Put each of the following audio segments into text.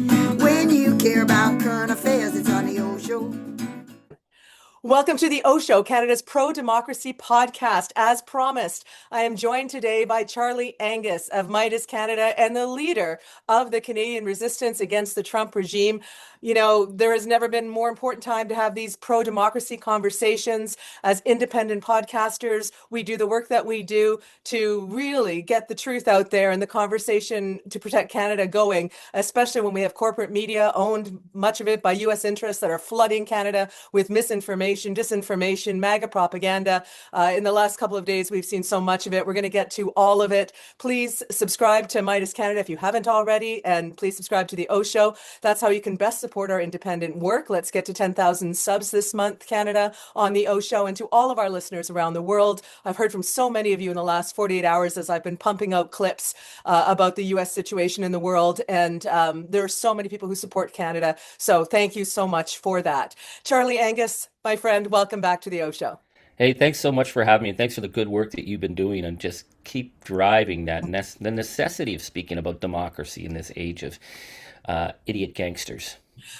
When you care about current affairs, it's on the OShow. Welcome to the OShow, Canada's pro-democracy podcast. As promised, I am joined today by Charlie Angus of Meidas Canada and the leader of the Canadian resistance against the Trump regime. You know, there has never been a more important time to have these pro-democracy conversations. As independent podcasters, we do the work that we do to really get the truth out there and the conversation to protect Canada going, especially when we have corporate media owned, much of it by US interests, that are flooding Canada with misinformation, disinformation, MAGA propaganda. In the last couple of days, we've seen so much of it. We're going to get to all of it. Please subscribe to Meidas Canada if you haven't already, and please subscribe to the OShow. That's how you can best support our independent work. Let's get to 10,000 subs this month, Canada, on the OShow, and to all of our listeners around the world. I've heard from so many of you in the last 48 hours as I've been pumping out clips about the US situation in the world, and there are so many people who support Canada. So thank you so much for that. Charlie Angus, my friend, welcome back to the OShow. Hey, thanks so much for having me, and thanks for the good work that you've been doing, and just keep driving that the necessity of speaking about democracy in this age of idiot gangsters.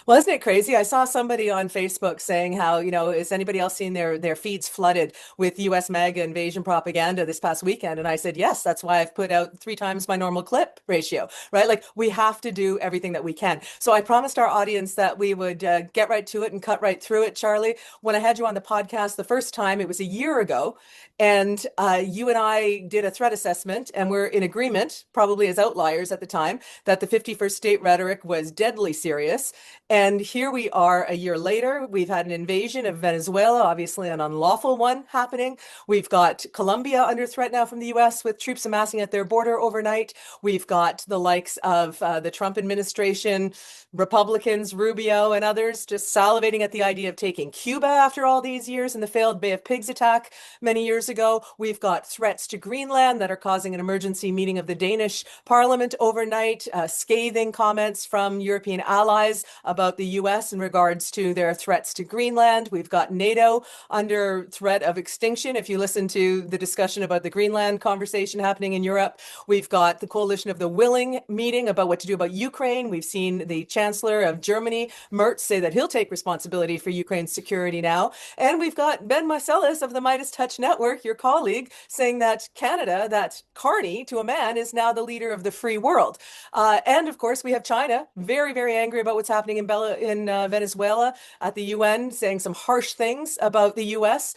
Well, isn't it crazy? I saw somebody on Facebook saying how, is anybody else seeing their feeds flooded with US MAGA invasion propaganda this past weekend? And I said, yes, that's why I've put out 3 times my normal clip ratio, right? Like, we have to do everything that we can. So I promised our audience that we would get right to it and cut right through it, Charlie. When I had you on the podcast the first time, it was a year ago, and you and I did a threat assessment, and we're in agreement, probably as outliers at the time, that the 51st state rhetoric was deadly serious. And here we are a year later. We've had an invasion of Venezuela, obviously an unlawful one happening. We've got Colombia under threat now from the US with troops amassing at their border overnight. We've got the likes of the Trump administration, Republicans, Rubio, and others just salivating at the idea of taking Cuba after all these years in the failed Bay of Pigs attack many years ago. We've got threats to Greenland that are causing an emergency meeting of the Danish parliament overnight, scathing comments from European allies about the US in regards to their threats to Greenland. We've got NATO under threat of extinction. If you listen to the discussion about the Greenland conversation happening in Europe, we've got the Coalition of the Willing meeting about what to do about Ukraine. We've seen the Chancellor of Germany, Merz, say that he'll take responsibility for Ukraine's security now. And we've got Ben Marcellus of the Meidas Touch Network, your colleague, saying that Canada, that Carney to a man, is now the leader of the free world. And of course, we have China, very, very angry about what's happening in Venezuela at the UN, saying some harsh things about the US.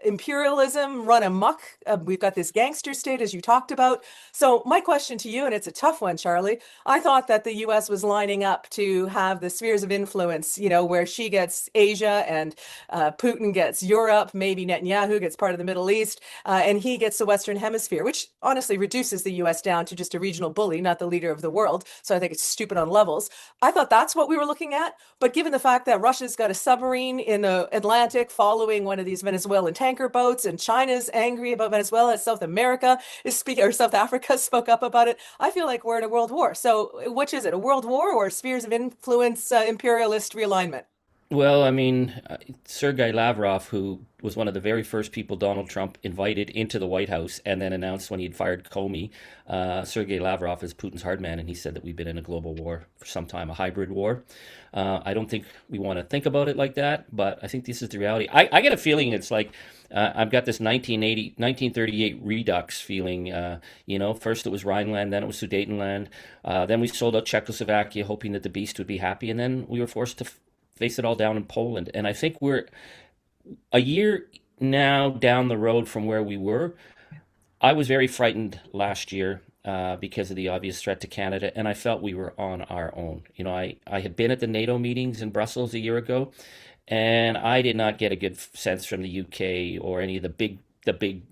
Imperialism run amok. We've got this gangster state, as you talked about. So my question to you, and it's a tough one, Charlie, I thought that the US was lining up to have the spheres of influence, where she gets Asia and Putin gets Europe, maybe Netanyahu gets part of the Middle East, and he gets the Western Hemisphere, which honestly reduces the US down to just a regional bully, not the leader of the world. So I think it's stupid on levels. I thought that's what we were looking at. But given the fact that Russia's got a submarine in the Atlantic following one of these Venezuelan tanker boats, and China's angry about Venezuela, South America is speaking, or South Africa spoke up about it, I feel like we're in a world war. So which is it, a world war or spheres of influence, imperialist realignment? Well, I mean, Sergei Lavrov, who was one of the very first people Donald Trump invited into the White House and then announced when he'd fired Comey, Sergei Lavrov is Putin's hard man, and he said that we've been in a global war for some time, a hybrid war. I don't think we want to think about it like that, but I think this is the reality. I get a feeling it's like I've got this 1938 redux feeling. First it was Rhineland, then it was Sudetenland, then we sold out Czechoslovakia, hoping that the beast would be happy, and then we were forced to face it all down in Poland. And I think we're a year now down the road from where we were. I was very frightened last year because of the obvious threat to Canada, and I felt we were on our own. I had been at the NATO meetings in Brussels a year ago, and I did not get a good sense from the UK or any of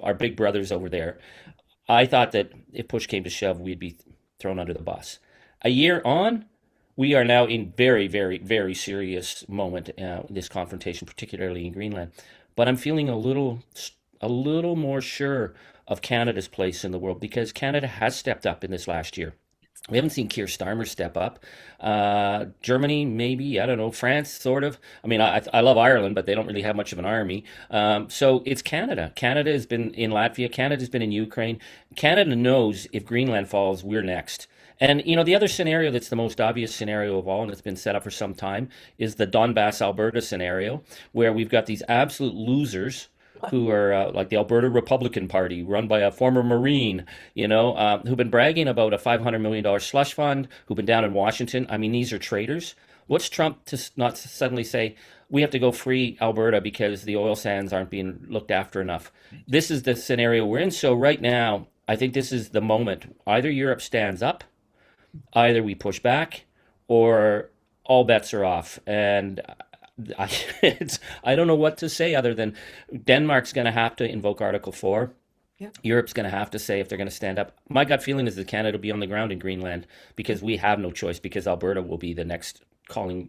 our big brothers over there. I thought that if push came to shove, we'd be thrown under the bus. A year on, we are now in very, very, very serious moment in this confrontation, particularly in Greenland. But I'm feeling a little more sure of Canada's place in the world because Canada has stepped up in this last year. We haven't seen Keir Starmer step up. Germany, maybe, I don't know. France, sort of. I mean, I love Ireland, but they don't really have much of an army. So it's Canada. Canada has been in Latvia. Canada's been in Ukraine. Canada knows if Greenland falls, we're next. And the other scenario that's the most obvious scenario of all, and it's been set up for some time, is the Donbass, Alberta scenario, where we've got these absolute losers who are like the Alberta Republican Party, run by a former Marine, who've been bragging about a $500 million slush fund, who've been down in Washington. I mean, these are traitors. What's Trump to not suddenly say, we have to go free Alberta because the oil sands aren't being looked after enough? This is the scenario we're in. So right now, I think this is the moment. Either Europe stands up, either we push back, or all bets are off. And I don't know what to say other than Denmark's going to have to invoke Article 4. Yeah. Europe's going to have to say if they're going to stand up. My gut feeling is that Canada will be on the ground in Greenland because we have no choice, because Alberta will be the next calling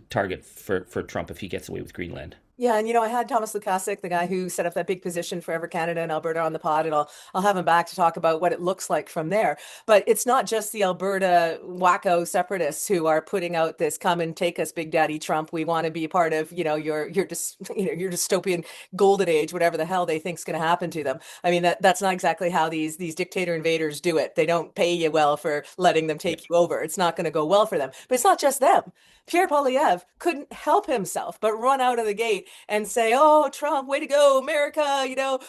target for Trump if he gets away with Greenland. Yeah, and I had Thomas Lukasik, the guy who set up that big position Forever Canada and Alberta, on the pod, and I'll have him back to talk about what it looks like from there. But it's not just the Alberta wacko separatists who are putting out this "come and take us, Big Daddy Trump. We want to be part of your dystopian golden age," whatever the hell they think's going to happen to them. I mean, that's not exactly how these dictator invaders do it. They don't pay you well for letting them take you over. It's not going to go well for them. But it's not just them. Pierre Poilievre couldn't help himself but run out of the gate and say, "Oh, Trump, way to go, America,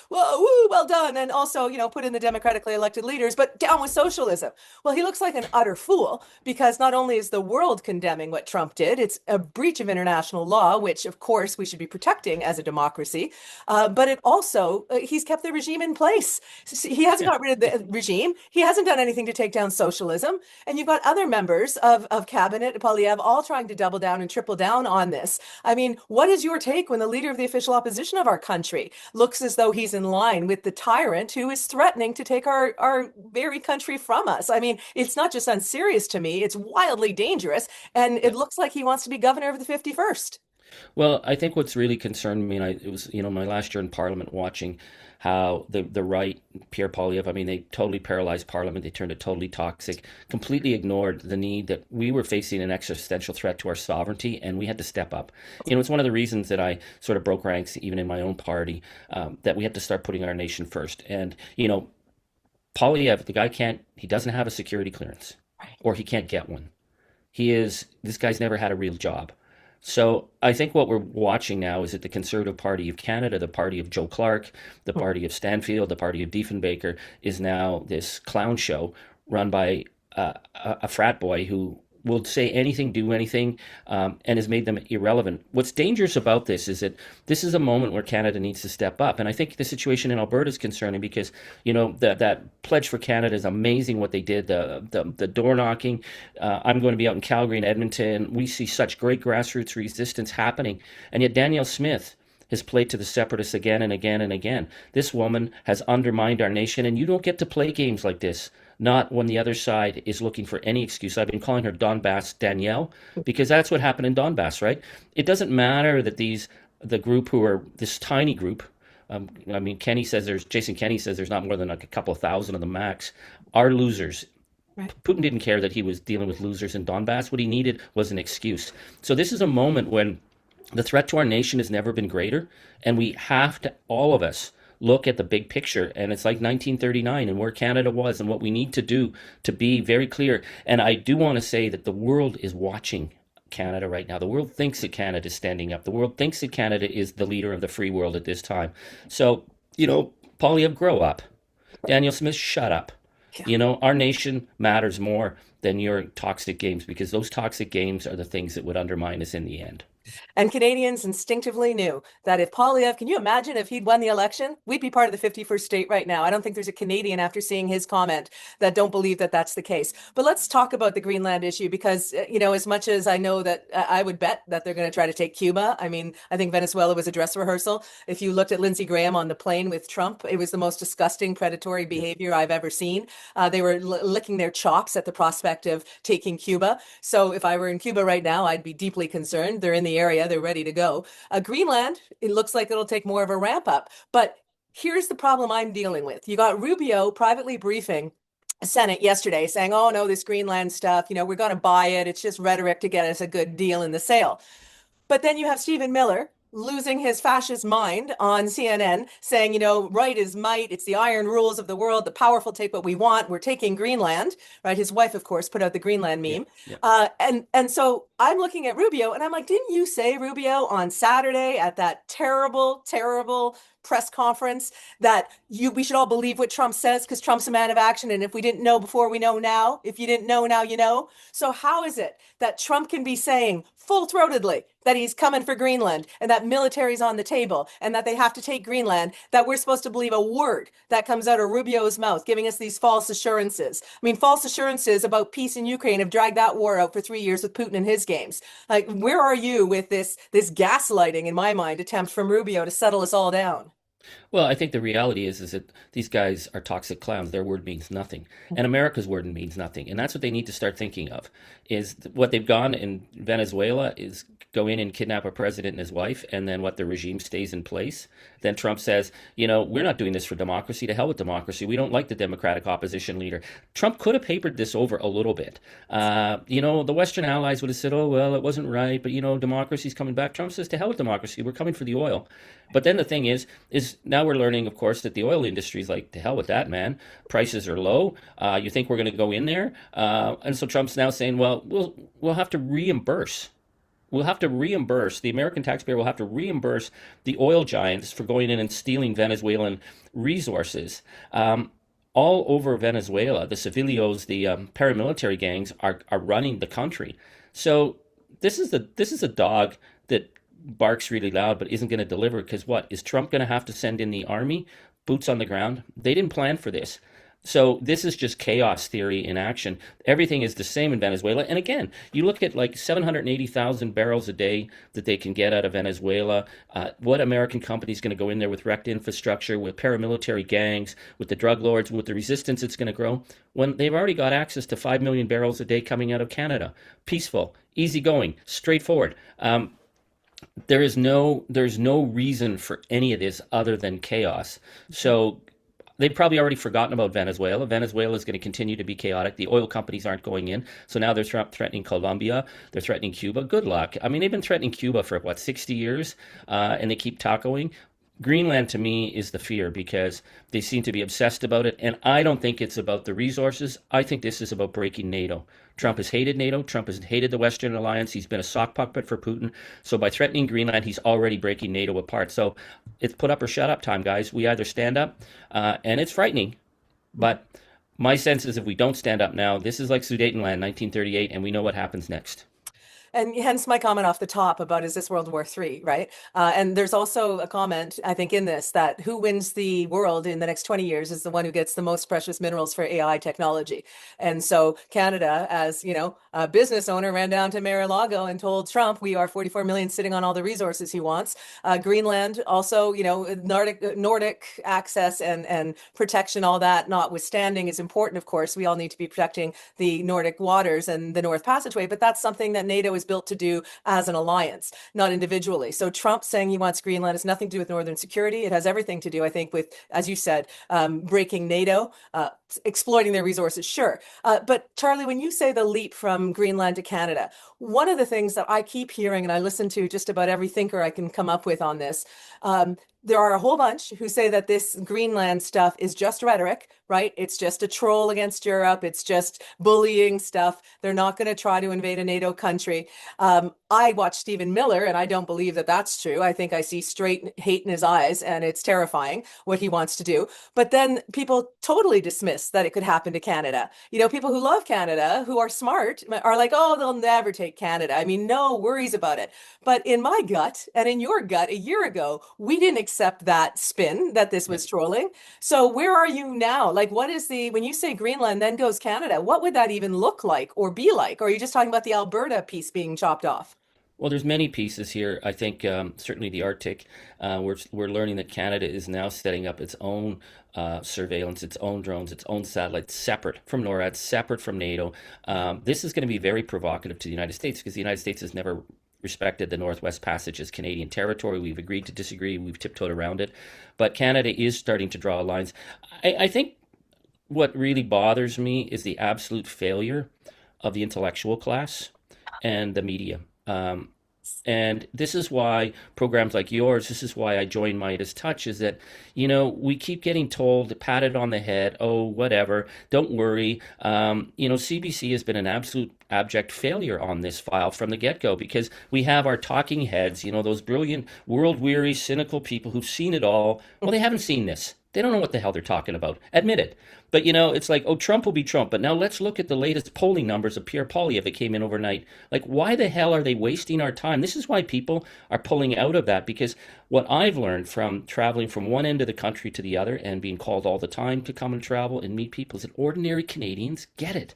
whoa, woo, well done." And also, put in the democratically elected leaders, but down with socialism. Well, he looks like an utter fool, because not only is the world condemning what Trump did, it's a breach of international law, which of course we should be protecting as a democracy. But it also, he's kept the regime in place. He hasn't got rid of the regime. He hasn't done anything to take down socialism. And you've got other members of cabinet, Poilievre, all trying to double down and triple down on this. I mean, what is your take when the leader of the official opposition of our country looks as though he's in line with the tyrant who is threatening to take our very country from us? I mean, it's not just unserious to me, it's wildly dangerous. And it looks like he wants to be governor of the 51st. Well, I think what's really concerned me, and it was my last year in Parliament watching how the right, Pierre Poilievre, I mean, they totally paralyzed Parliament. They turned it totally toxic, completely ignored the need that we were facing an existential threat to our sovereignty, and we had to step up. It's one of the reasons that I sort of broke ranks, even in my own party, that we had to start putting our nation first. And, Poilievre, the guy he doesn't have a security clearance, or he can't get one. This guy's never had a real job. So I think what we're watching now is that the Conservative Party of Canada, the party of Joe Clark, the party of Stanfield, the party of Diefenbaker, is now this clown show run by a frat boy who will say anything, do anything, and has made them irrelevant. What's dangerous about this is that this is a moment where Canada needs to step up. And I think the situation in Alberta is concerning because, that Pledge for Canada is amazing what they did, the door knocking. I'm going to be out in Calgary and Edmonton. We see such great grassroots resistance happening. And yet Danielle Smith has played to the separatists again and again and again. This woman has undermined our nation, and you don't get to play games like this. Not when the other side is looking for any excuse. I've been calling her Donbass Danielle because that's what happened in Donbass, right? It doesn't matter that the group who are this tiny group, Jason Kenney says there's not more than like a couple of thousand of the max, are losers. Right. Putin didn't care that he was dealing with losers in Donbass. What he needed was an excuse. So this is a moment when the threat to our nation has never been greater, and we have to, all of us, look at the big picture. And it's like 1939 and where Canada was and what we need to do to be very clear. And I do want to say that the world is watching Canada right now. The world thinks that Canada is standing up. The world thinks that Canada is the leader of the free world at this time. So, Poilievre, grow up. Danielle Smith, shut up. Yeah. Our nation matters more than your toxic games, because those toxic games are the things that would undermine us in the end. And Canadians instinctively knew that if Poilievre, can you imagine if he'd won the election? We'd be part of the 51st state right now. I don't think there's a Canadian after seeing his comment that don't believe that that's the case. But let's talk about the Greenland issue, because, as much as I know that I would bet that they're going to try to take Cuba. I mean, I think Venezuela was a dress rehearsal. If you looked at Lindsey Graham on the plane with Trump, it was the most disgusting predatory behavior I've ever seen. They were licking their chops at the prospect of taking Cuba. So if I were in Cuba right now, I'd be deeply concerned. They're in the area. They're ready to go. Greenland, it looks like it'll take more of a ramp up. But here's the problem I'm dealing with. You got Rubio privately briefing Senate yesterday saying, "Oh, no, this Greenland stuff, we're going to buy it. It's just rhetoric to get us a good deal in the sale." But then you have Stephen Miller, losing his fascist mind on CNN, saying, right is might, it's the iron rules of the world, the powerful take what we want, we're taking Greenland, right? His wife, of course, put out the Greenland Yeah, meme. yeah. And so I'm looking at Rubio and I'm like, didn't you say, Rubio, on Saturday at that terrible, terrible press conference that we should all believe what Trump says because Trump's a man of action, and if we didn't know before, we know now. If you didn't know now, you know. So how is it that Trump can be saying full-throatedly that he's coming for Greenland and that military's on the table and that they have to take Greenland, that we're supposed to believe a word that comes out of Rubio's mouth, giving us these false assurances? I mean, false assurances about peace in Ukraine have dragged that war out for 3 years with Putin and his games. Like, where are you with this gaslighting, in my mind, attempt from Rubio to settle us all down? Well, I think the reality is that these guys are toxic clowns. Their word means nothing, and America's word means nothing, and that's what they need to start thinking of. Is what they've gone in Venezuela is go in and kidnap a president and his wife, and then what the regime stays in place. Then Trump says, we're not doing this for democracy. To hell with democracy. We don't like the Democratic opposition leader. Trump could have papered this over a little bit. The Western allies would have said, oh, well, it wasn't right, but, democracy's coming back. Trump says, to hell with democracy. We're coming for the oil. But then the thing is now we're learning, of course, that the oil industry is like, to hell with that, man. Prices are low. You think we're going to go in there? And so Trump's now saying, well, we'll have to reimburse. We'll have to reimburse, the American taxpayer will have to reimburse the oil giants for going in and stealing Venezuelan resources. All over Venezuela, the civilios, the paramilitary gangs are running the country. So this is a dog that barks really loud but isn't going to deliver, because what is Trump going to have to send in the army, boots on the ground? They didn't plan for this. So this is just chaos theory in action. Everything is the same in Venezuela. And again, you look at like 780,000 barrels a day that they can get out of Venezuela. What American company is going to go in there with wrecked infrastructure, with paramilitary gangs, with the drug lords, with the resistance it's going to grow, when they've already got access to 5 million barrels a day coming out of Canada? Peaceful, easygoing, straightforward. There's no reason for any of this other than chaos. So they've probably already forgotten about Venezuela. Venezuela is going to continue to be chaotic. The oil companies aren't going in. So now they're threatening Colombia. They're threatening Cuba. Good luck. I mean, they've been threatening Cuba for, 60 years? And they keep tacoing. Greenland, to me, is the fear, because they seem to be obsessed about it. And I don't think it's about the resources. I think this is about breaking NATO. Trump has hated NATO. Trump has hated the Western alliance. He's been a sock puppet for Putin. So by threatening Greenland, he's already breaking NATO apart. So it's put up or shut up time, guys. We either stand up, and it's frightening. But my sense is if we don't stand up now, this is like Sudetenland, 1938, and we know what happens next. And hence my comment off the top about, is this World War III, right? And there's also a comment, I think, in this, that who wins the world in the next 20 years is the one who gets the most precious minerals for AI technology. And so Canada, as a business owner, ran down to Mar-a-Lago and told Trump, we are 44 million sitting on all the resources he wants. Greenland also, Nordic access and protection, all that notwithstanding, is important, of course. We all need to be protecting the Nordic waters and the North Passageway, but that's something that NATO is built to do as an alliance, not individually. So Trump saying he wants Greenland has nothing to do with Northern security. It has everything to do, I think, with, as you said, breaking NATO, exploiting their resources, sure. But Charlie, when you say the leap from Greenland to Canada, one of the things that I keep hearing, and I listen to just about every thinker I can come up with on this, there are a whole bunch who say that this Greenland stuff is just rhetoric, right? It's just a troll against Europe. It's just bullying stuff. They're not going to try to invade a NATO country. I watch Stephen Miller, and I don't believe that that's true. I think I see straight hate in his eyes, and it's terrifying what he wants to do. But then people totally dismiss that it could happen to Canada. People who love Canada, who are smart, are like, oh, they'll never take Canada. I mean, no worries about it. But in my gut and in your gut a year ago, we didn't accept that spin that this was trolling. So where are you now? Like, what is when you say Greenland, then goes Canada, what would that even look like or be like? Or are you just talking about the Alberta piece being chopped off? Well, there's many pieces here. I think certainly the Arctic. We're learning that Canada is now setting up its own surveillance, its own drones, its own satellites, separate from NORAD, separate from NATO. This is going to be very provocative to the United States, because the United States has never respected the Northwest Passage as Canadian territory. We've agreed to disagree. We've tiptoed around it. But Canada is starting to draw lines. I think what really bothers me is the absolute failure of the intellectual class and the media. And this is why programs like yours, this is why I joined Meidas Touch, is that, we keep getting told, patted on the head, oh, whatever, don't worry. CBC has been an absolute abject failure on this file from the get-go because we have our talking heads, those brilliant, world-weary, cynical people who've seen it all. Well, they haven't seen this. They don't know what the hell they're talking about. Admit it. But, it's like, oh, Trump will be Trump. But now let's look at the latest polling numbers of Pierre Poilievre that came in overnight. Like, why the hell are they wasting our time? This is why people are pulling out of that, because what I've learned from traveling from one end of the country to the other and being called all the time to come and travel and meet people is that ordinary Canadians get it.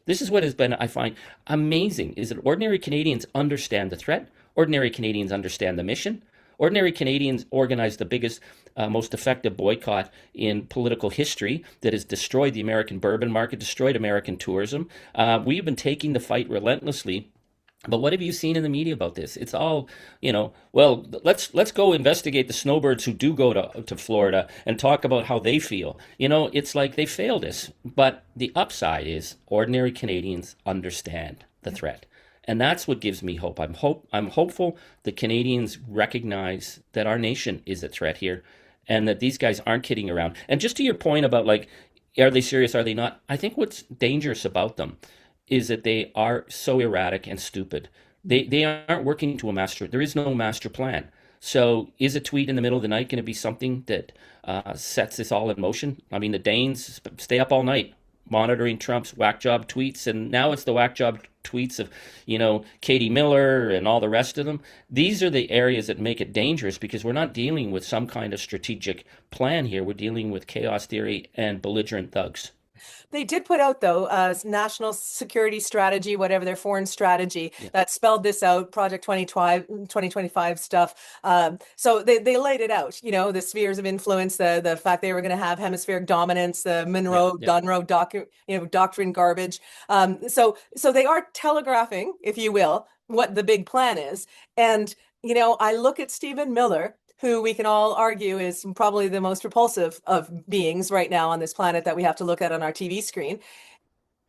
This is what has been, I find, amazing, is that ordinary Canadians understand the threat. Ordinary Canadians understand the mission. Ordinary Canadians organized the biggest, most effective boycott in political history that has destroyed the American bourbon market, destroyed American tourism. We've been taking the fight relentlessly. But what have you seen in the media about this? It's all, well, let's go investigate the snowbirds who do go to Florida and talk about how they feel. It's like they failed us. But the upside is ordinary Canadians understand the threat. And that's what gives me hope. I'm hopeful that Canadians recognize that our nation is a threat here and that these guys aren't kidding around. And just to your point about, like, are they serious, are they not? I think what's dangerous about them is that they are so erratic and stupid. They aren't working to a master. There is no master plan. So is a tweet in the middle of the night going to be something that sets this all in motion? I mean, the Danes stay up all night monitoring Trump's whack job tweets, and now it's the whack job tweets of, Katie Miller and all the rest of them. These are the areas that make it dangerous because we're not dealing with some kind of strategic plan here. We're dealing with chaos theory and belligerent thugs. They did put out, though, a national security strategy, whatever their foreign strategy, that spelled this out, Project 2025 stuff. So they laid it out, the spheres of influence, the fact they were going to have hemispheric dominance, the Dunro doctrine garbage. So they are telegraphing, if you will, what the big plan is. And, I look at Stephen Miller, who we can all argue is probably the most repulsive of beings right now on this planet that we have to look at on our TV screen.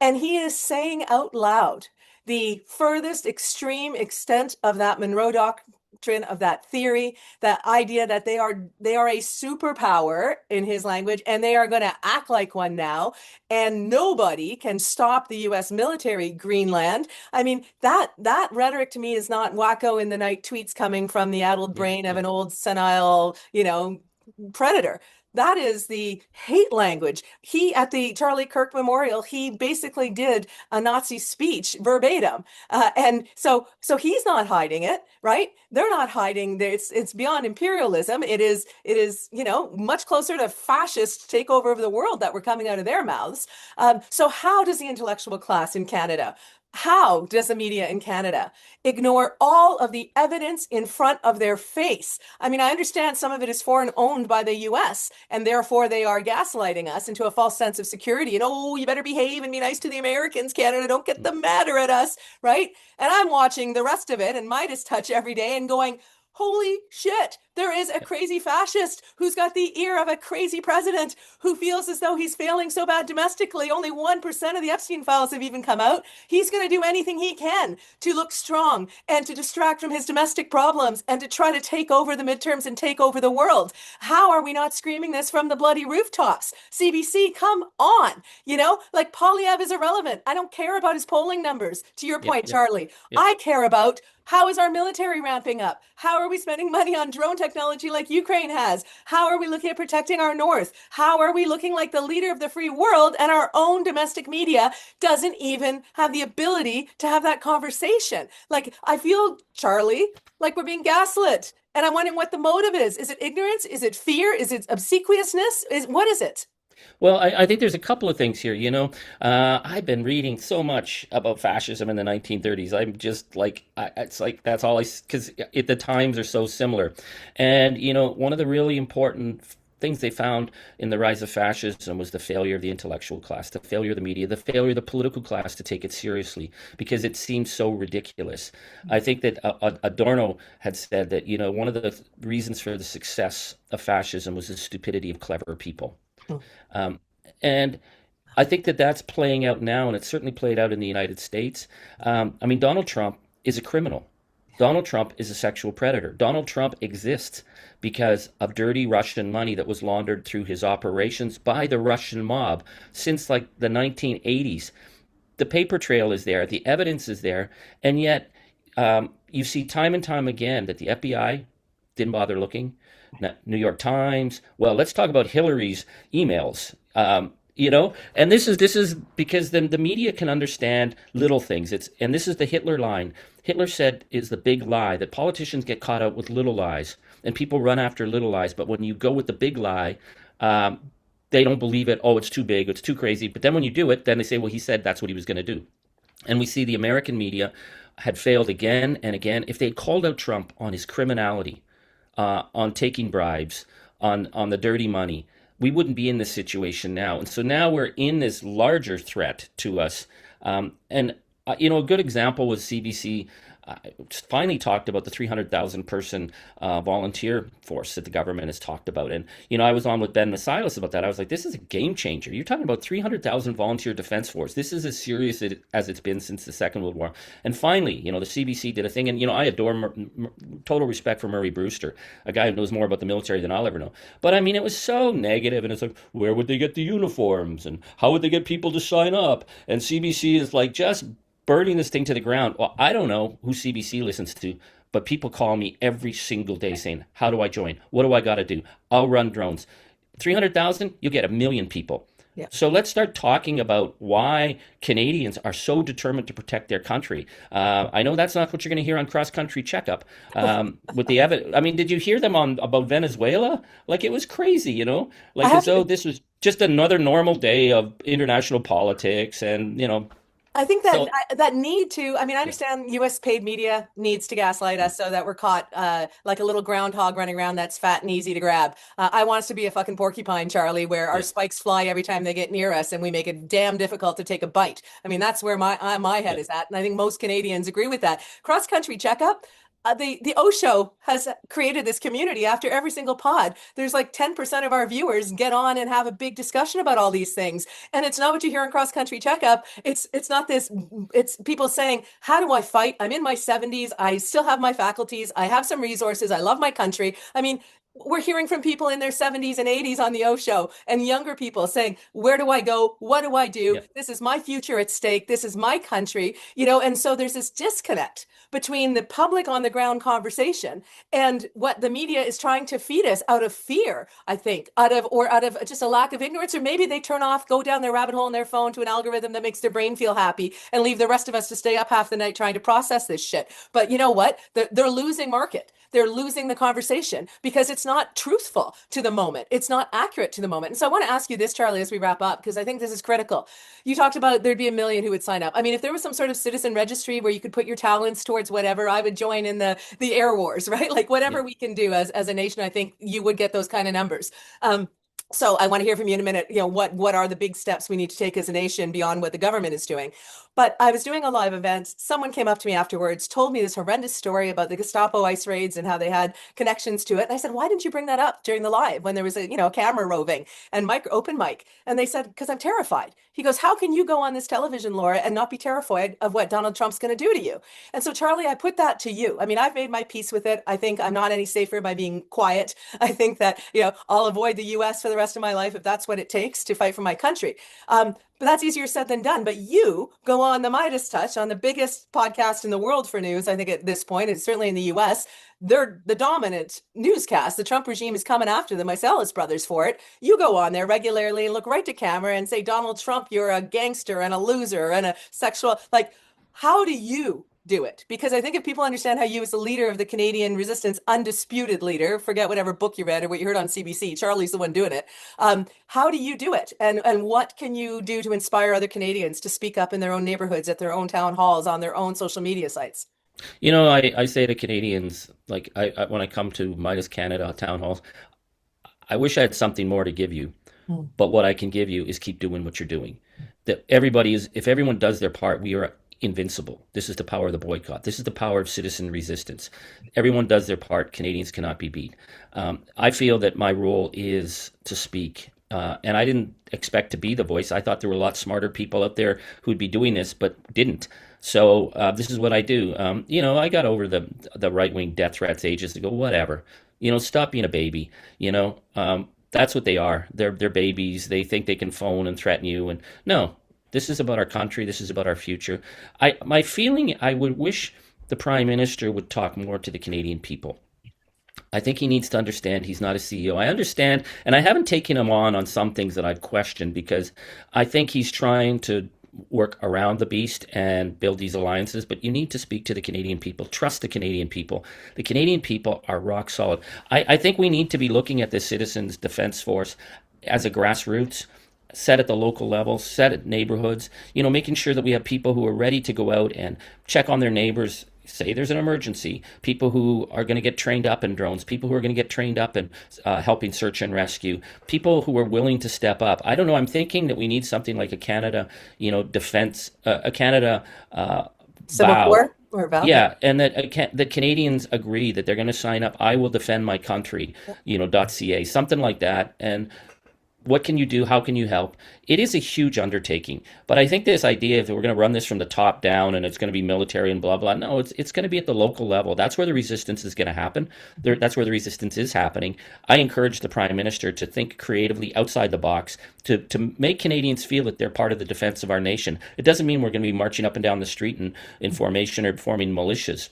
And he is saying out loud the furthest extreme extent of that Monroe Doctrine, of that theory, that idea that they are a superpower, in his language, and they are going to act like one now, and nobody can stop the U.S. military Greenland. I mean, that rhetoric to me is not wacko in the night tweets coming from the addled brain of an old senile, predator. That is the hate language. He, at the Charlie Kirk Memorial, he basically did a Nazi speech verbatim. And so he's not hiding it, right? They're not hiding. It's beyond imperialism. It is, much closer to fascist takeover of the world that were coming out of their mouths. So how does the intellectual class in Canada, how does the media in Canada ignore all of the evidence in front of their face? I mean, I understand some of it is foreign owned by the US, and therefore they are gaslighting us into a false sense of security. And, oh, you better behave and be nice to the Americans, Canada. Don't get them madder at us, right? And I'm watching the rest of it and Meidas Touch every day and going, holy shit, there is a crazy fascist who's got the ear of a crazy president who feels as though he's failing so bad domestically. Only 1% of the Epstein files have even come out. He's going to do anything he can to look strong and to distract from his domestic problems and to try to take over the midterms and take over the world. How are we not screaming this from the bloody rooftops? CBC, come on. Like, Poilievre is irrelevant. I don't care about his polling numbers. To your point, Charlie, I care about how is our military ramping up? How are we spending money on drone technology like Ukraine has? How are we looking at protecting our north? How are we looking like the leader of the free world, and our own domestic media doesn't even have the ability to have that conversation? Like, I feel, Charlie, like we're being gaslit. And I'm wondering what the motive is. Is it ignorance? Is it fear? Is it obsequiousness? What is it? Well, I think there's a couple of things here. I've been reading so much about fascism in the 1930s. I'm just like, it's like that's all because the times are so similar. And, one of the really important things they found in the rise of fascism was the failure of the intellectual class, the failure of the media, the failure of the political class to take it seriously because it seemed so ridiculous. I think that Adorno had said that, one of the reasons for the success of fascism was the stupidity of clever people. And I think that that's playing out now, and it's certainly played out in the United States. Donald Trump is a criminal. Donald Trump is a sexual predator. Donald Trump exists because of dirty Russian money that was laundered through his operations by the Russian mob since like the 1980s. The paper trail is there, the evidence is there, and yet you see time and time again that the FBI didn't bother looking. New York Times. Well, let's talk about Hillary's emails. And this is because then the media can understand little things. And this is the Hitler line. Hitler said is the big lie that politicians get caught out with little lies, and people run after little lies. But when you go with the big lie, they don't believe it. Oh, it's too big. It's too crazy. But then when you do it, then they say, well, he said that's what he was going to do. And we see the American media had failed again and again. If they'd called out Trump on his criminality, on taking bribes, on the dirty money, we wouldn't be in this situation now. And so now we're in this larger threat to us. A good example was CBC finally talked about the 300,000 person volunteer force that the government has talked about. And, I was on with Ben Meidas about that. I was like, this is a game changer. You're talking about 300,000 volunteer defense force. This is as serious as it's been since the Second World War. And finally, the CBC did a thing. And, I adore, total respect for Murray Brewster, a guy who knows more about the military than I'll ever know. But I mean, it was so negative. And it's like, where would they get the uniforms? And how would they get people to sign up? And CBC is like, just burning this thing to the ground. Well, I don't know who CBC listens to, but people call me every single day saying, how do I join? What do I got to do? I'll run drones. 300,000, you'll get 1 million people. Yeah. So let's start talking about why Canadians are so determined to protect their country. I know that's not what you're going to hear on Cross Country Checkup with the evidence. I mean, did you hear them about Venezuela? Like, it was crazy, like as though this was just another normal day of international politics and, I think that that need to, I understand U.S. paid media needs to gaslight us so that we're caught like a little groundhog running around that's fat and easy to grab. I want us to be a fucking porcupine, Charlie, where our spikes fly every time they get near us and we make it damn difficult to take a bite. That's where my head is at. And I think most Canadians agree with that. Cross Country Checkup. The OShow has created this community after every single pod. There's like 10% of our viewers get on and have a big discussion about all these things. And it's not what you hear in Cross Country Checkup. It's not this. It's people saying, how do I fight? I'm in my 70s. I still have my faculties. I have some resources. I love my country. We're hearing from people in their 70s and 80s on the OShow and younger people saying, where do I go? What do I do? Yeah. This is my future at stake. This is my country, and so there's this disconnect between the public on the ground conversation and what the media is trying to feed us out of fear, I think, out of just a lack of ignorance, or maybe they turn off, go down their rabbit hole in their phone to an algorithm that makes their brain feel happy and leave the rest of us to stay up half the night trying to process this shit. But you know what? They're losing market. They're losing the conversation because it's not truthful to the moment. It's not accurate to the moment. And so I want to ask you this, Charlie, as we wrap up, because I think this is critical. You talked about there'd be 1 million who would sign up. If there was some sort of citizen registry where you could put your talents towards whatever, I would join in the Air Wars, right? Like whatever we can do as a nation, I think you would get those kind of numbers. So I want to hear from you in a minute, what are the big steps we need to take as a nation beyond what the government is doing? But I was doing a live event. Someone came up to me afterwards, told me this horrendous story about the Gestapo ice raids and how they had connections to it. And I said, why didn't you bring that up during the live when there was a camera roving and open mic? And they said, because I'm terrified. He goes, how can you go on this television, Laura, and not be terrified of what Donald Trump's going to do to you? And so, Charlie, I put that to you. I've made my peace with it. I think I'm not any safer by being quiet. I think that, I'll avoid the U.S. for the rest of my life if that's what it takes to fight for my country. But that's easier said than done. But you go on the Meidas Touch, on the biggest podcast in the world for news, I think at this point, it's certainly in the US, they're the dominant newscast. The Trump regime is coming after the Meidas brothers for it. You go on there regularly and look right to camera and say, Donald Trump, you're a gangster and a loser and a sexual, how do you do it? Because I think if people understand how you as the leader of the Canadian resistance, undisputed leader, forget whatever book you read or what you heard on CBC, Charlie's the one doing it. How do you do it? And what can you do to inspire other Canadians to speak up in their own neighborhoods, at their own town halls, on their own social media sites? I say to Canadians, when I come to Meidas Canada town halls, I wish I had something more to give you. But what I can give you is keep doing what you're doing. That if everyone does their part, we are invincible. This is the power of the boycott. This is the power of citizen resistance. Everyone does their part. Canadians cannot be beat. I feel that my role is to speak And I didn't expect to be the voice. I thought there were a lot smarter people out there who'd be doing this, but didn't. So this is what I do. I got over the right wing death threats ages ago. Whatever. Stop being a baby. That's what they are. They're babies. They think they can phone and threaten you. And no, this is about our country. This is about our future. My feeling, I would wish the Prime Minister would talk more to the Canadian people. I think he needs to understand he's not a CEO. I understand, and I haven't taken him on some things that I've questioned because I think he's trying to work around the beast and build these alliances. But you need to speak to the Canadian people. Trust the Canadian people. The Canadian people are rock solid. I think we need to be looking at the Citizens Defence Force as a grassroots, set at the local level, set at neighborhoods, making sure that we have people who are ready to go out and check on their neighbors. Say there's an emergency, people who are going to get trained up in drones, people who are going to get trained up in helping search and rescue, people who are willing to step up. I don't know. I'm thinking that we need something like a Canada, defense, a Canada Civil vow. War or vow? Yeah, and that the Canadians agree that they're going to sign up. I will defend my country, .ca, something like that. And what can you do? How can you help? It is a huge undertaking. But I think this idea that we're going to run this from the top down and it's going to be military and blah, blah. No, it's going to be at the local level. That's where the resistance is going to happen. That's where the resistance is happening. I encourage the Prime Minister to think creatively outside the box, to make Canadians feel that they're part of the defense of our nation. It doesn't mean we're going to be marching up and down the street in formation or forming militias.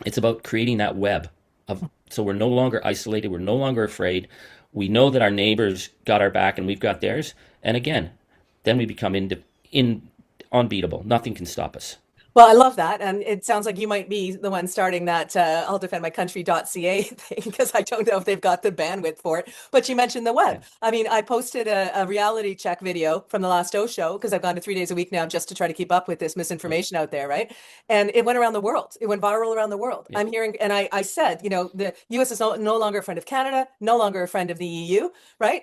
It's about creating that web so we're no longer isolated. We're no longer afraid. We know that our neighbors got our back and we've got theirs. And again, then we become unbeatable. Nothing can stop us. Well, I love that. And it sounds like you might be the one starting that I'll defend my country.ca thing, because I don't know if they've got the bandwidth for it. But you mentioned the web. Yeah. I mean, I posted a reality check video from the last OShow because I've gone to 3 days a week now just to try to keep up with this misinformation out there, right? And it went around the world. It went viral around the world. Yeah. I'm hearing, and I said, the US is no longer a friend of Canada, no longer a friend of the EU, right?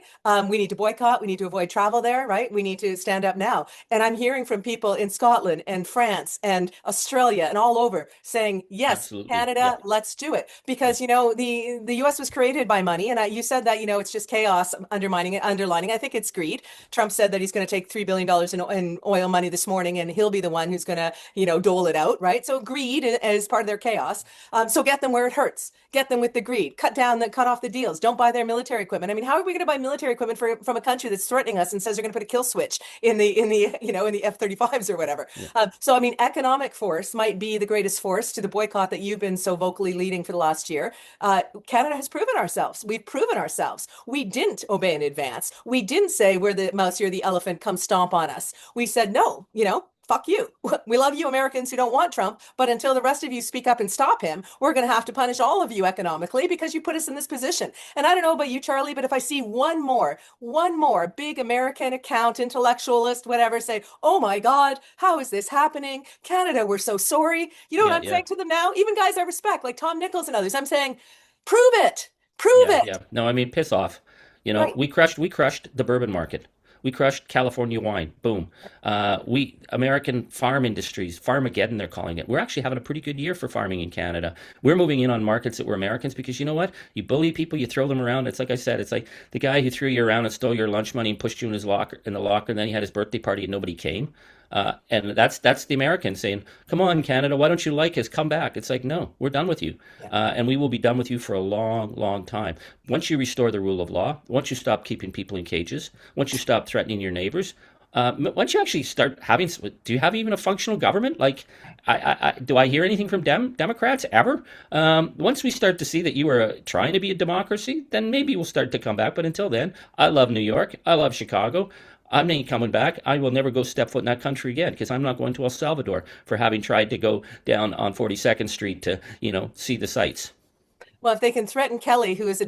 We need to boycott. We need to avoid travel there, right? We need to stand up now. And I'm hearing from people in Scotland and France and Australia and all over saying, yes, Absolutely. Canada, Yeah. let's do it. Because, the US was created by money. And you said that, it's just chaos underlining. I think it's greed. Trump said that he's going to take $3 billion in oil money this morning, and he'll be the one who's going to, dole it out, right? So greed is part of their chaos. So get them where it hurts. Get them with the greed. Cut off the deals. Don't buy their military equipment. I mean, how are we going to buy military equipment from a country that's threatening us and says they're going to put a kill switch in the F-35s or whatever? Yeah. So I mean, economic force might be the greatest force to the boycott that you've been so vocally leading for the last year. Canada has proven ourselves. We've proven ourselves. We didn't obey in advance. We didn't say we're the mouse, you're the elephant, come stomp on us. We said, no, fuck you. We love you Americans who don't want Trump, but until the rest of you speak up and stop him, we're going to have to punish all of you economically because you put us in this position. And I don't know about you, Charlie, but if I see one more big American account, intellectualist, whatever, say, oh my God, how is this happening? Canada, we're so sorry. You know what I'm saying to them now? Even guys I respect, like Tom Nichols and others, I'm saying, prove it. Prove it. Yeah. No, I mean, piss off. Right. We crushed the bourbon market. We crushed California wine. Boom. We American farm industries, Farmageddon, they're calling it. We're actually having a pretty good year for farming in Canada. We're moving in on markets that were Americans because you know what? You bully people, you throw them around. It's like I said, it's like the guy who threw you around and stole your lunch money and pushed you in the locker, and then he had his birthday party and nobody came. And that's the Americans saying, come on, Canada, why don't you like us? Come back. It's like, no, we're done with you. And we will be done with you for a long, long time. Once you restore the rule of law, once you stop keeping people in cages, once you stop threatening your neighbors, once you actually start having, do you have even a functional government? Like, do I hear anything from Democrats ever? Once we start to see that you are trying to be a democracy, then maybe we'll start to come back. But until then, I love New York. I love Chicago. I'm not coming back. I will never go step foot in that country again because I'm not going to El Salvador for having tried to go down on 42nd Street to, see the sights. Well, if they can threaten Kelly, who is a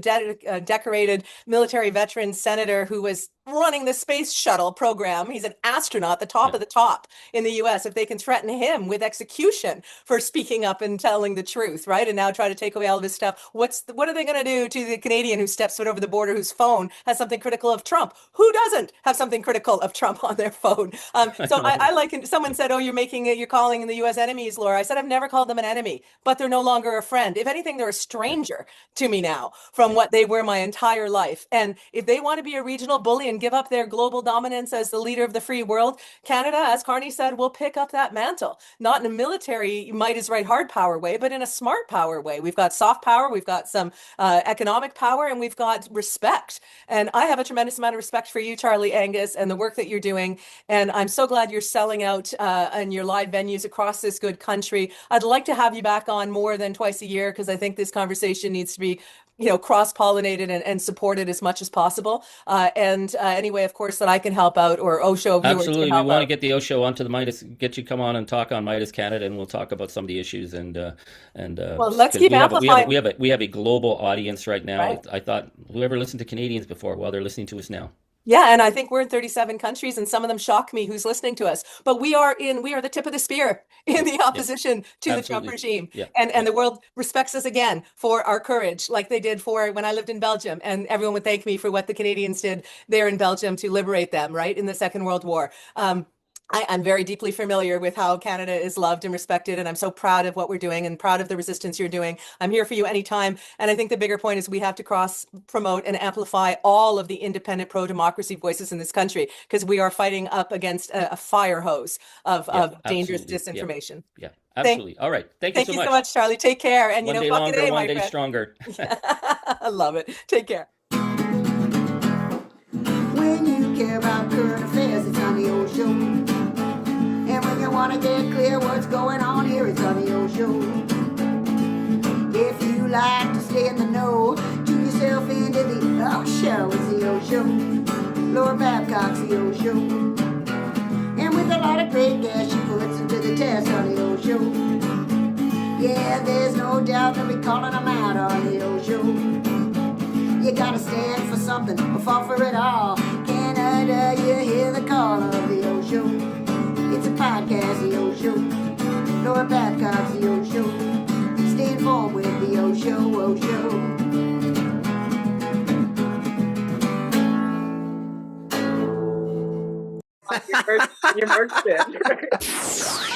decorated military veteran senator who was running the space shuttle program, he's an astronaut, the top of the top in the US. If they can threaten him with execution for speaking up and telling the truth, right? And now try to take away all of his stuff. What are they going to do to the Canadian who steps foot over the border, whose phone has something critical of Trump? Who doesn't have something critical of Trump on their phone? So I like, someone said, oh, you're calling the US enemies, Laura. I said, I've never called them an enemy, but they're no longer a friend. If anything, they're a stranger to me now from what they were my entire life. And if they want to be a regional bully and and give up their global dominance as the leader of the free world, Canada, as Carney said, will pick up that mantle, not in a military, might is right, hard power way, but in a smart power way. We've got soft power, we've got some economic power, and we've got respect. And I have a tremendous amount of respect for you, Charlie, Angus, and the work that you're doing. And I'm so glad you're selling out in your live venues across this good country. I'd like to have you back on more than twice a year, because I think this conversation needs to be cross-pollinated and supported as much as possible. Any way, of course, that I can help out, or OShow viewers Absolutely. can We help want to out. get the OShow onto the Meidas, get you come on and talk on Meidas Canada, and we'll talk about some of the issues Well, let's 'cause keep we have amplifying. we have a global audience right now. Right. I thought whoever listened to Canadians before, well, they're listening to us now. Yeah, and I think we're in 37 countries, and some of them shock me who's listening to us. But we are the tip of the spear in the Yeah, opposition to the Trump absolutely. regime. Yeah, And yeah. the world respects us again for our courage, like they did for when I lived in Belgium. And everyone would thank me for what the Canadians did there in Belgium to liberate them, right, in the Second World War. I'm very deeply familiar with how Canada is loved and respected, and I'm so proud of what we're doing and proud of the resistance you're doing. I'm here for you anytime. And I think the bigger point is we have to cross promote and amplify all of the independent pro-democracy voices in this country, because we are fighting up against a fire hose of dangerous Absolutely. Yeah, disinformation. yeah, Thank, absolutely. All right. Thank you thank so you so much. much, Charlie. Take care. And, One day fuck it, longer, one my day friend. stronger. I love it. Take care. When you care about current affairs, it's on the old show. And when you want to get clear what's going on here, it's on the old show. If you like to stay in the know, tune yourself into the OShow. It's the old show. Laura Babcock's the old show. And with a lot of great gas, she puts them to the test on the old show. Yeah, there's no doubt they'll be calling them out on the old show. You gotta stand for something or fall for it all. Canada, you hear the call of the old show. It's a podcast, the old show. Laura Babcock's the old show. Stay informed with the old show, old show. Your merch bid.